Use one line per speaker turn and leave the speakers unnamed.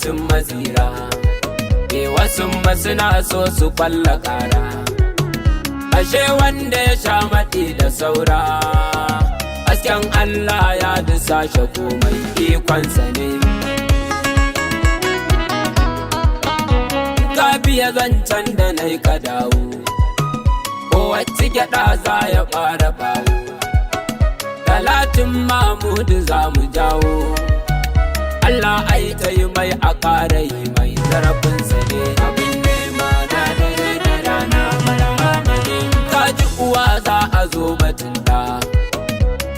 cin mazira. Wasu suna so su kwalla kara, ashe wanda ya sha maɗi da saura. Hasken Allah ya dusashe komai ikonsa ne. Ka biya zancen da na yi ka dawo, kowacce gyaɗa za ya fara bawo. Talatin Mahmudu za mu jawo, Allah ai ta yi mai a ƙara yi mai, zarafinsa ne abin nema na dare da rana marhaba ne. Ka ji uwa za a zo batun da